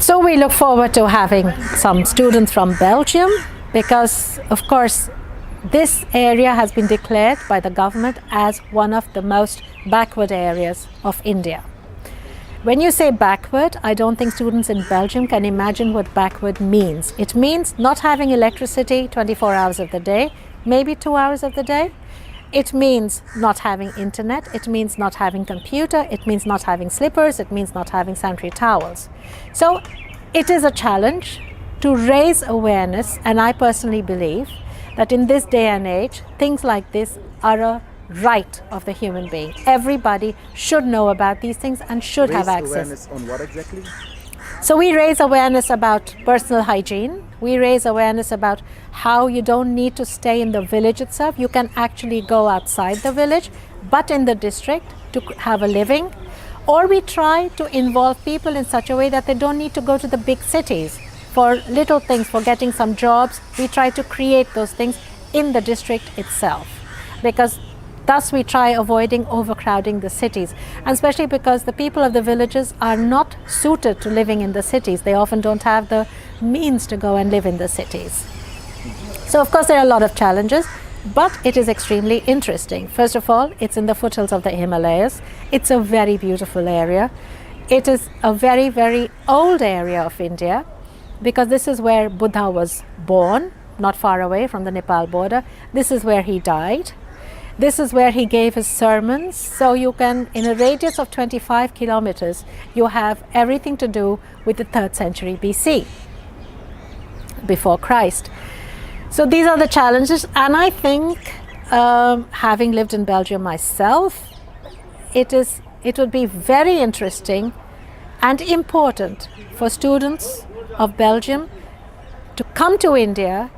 So we look forward to having some students from Belgium because, of course, this area has been declared by the government as one of the most backward areas of India. When you say backward, I don't think students in Belgium can imagine what backward means. It means not having electricity 24 hours of the day, maybe 2 hours of the day. It means not having internet, it means not having computer, it means not having slippers, it means not having sanitary towels. So it is a challenge to raise awareness, and I personally believe that in this day and age, things like this are a right of the human being. Everybody should know about these things and should have access. Awareness on what exactly? So we raise awareness about personal hygiene. We raise awareness about how you don't need to stay in the village itself. You can actually go outside the village, but in the district to have a living. Or we try to involve people in such a way that they don't need to go to the big cities for little things, for getting some jobs. We try to create those things in the district itself, because thus we try avoiding overcrowding the cities, and especially because the people of the villages are not suited to living in the cities. They often don't have the means to go and live in the cities. So of course there are a lot of challenges, but it is extremely interesting. First of all, it's in the foothills of the Himalayas. It's a very beautiful area. It is a very, very old area of India, because this is where Buddha was born, not far away from the Nepal border. This is where he died. This is where he gave his sermons. So you can, in a radius of 25 kilometers, you have everything to do with the 3rd century BC, before Christ. So these are the challenges, and I think, having lived in Belgium myself, it would be very interesting and important for students of Belgium to come to India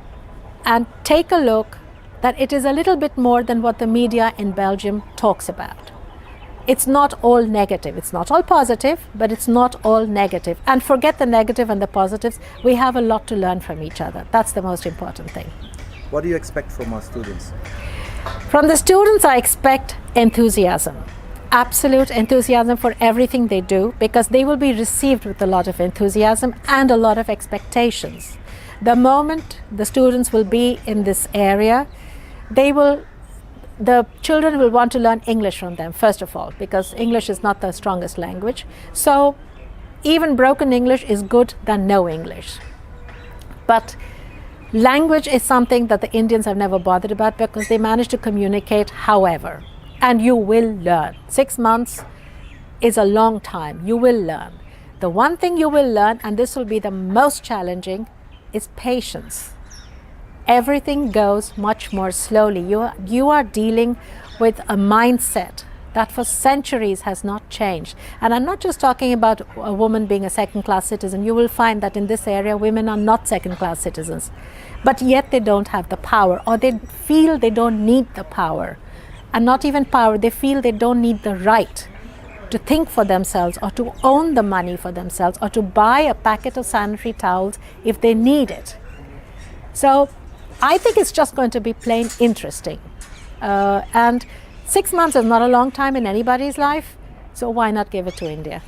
and take a look that it is a little bit more than what the media in Belgium talks about. It's not all negative. It's not all positive, but it's not all negative. And forget the negative and the positives. We have a lot to learn from each other. That's the most important thing. What do you expect from our students? From the students, I expect enthusiasm. Absolute enthusiasm for everything they do, because they will be received with a lot of enthusiasm and a lot of expectations. The moment the students will be in this area, the children will want to learn English from them, first of all, because English is not the strongest language. So even broken English is good than no English. But language is something that the Indians have never bothered about, because they manage to communicate however. And you will learn. 6 months is a long time. You will learn. The one thing you will learn, and this will be the most challenging, is patience. Everything goes much more slowly. You are dealing with a mindset that for centuries has not changed. And I'm not just talking about a woman being a second-class citizen. You will find that in this area, women are not second-class citizens. But yet they don't have the power, or they feel they don't need the power. And not even power, they feel they don't need the right to think for themselves, or to own the money for themselves, or to buy a packet of sanitary towels if they need it. So I think it's just going to be plain interesting. And 6 months is not a long time in anybody's life, so why not give it to India?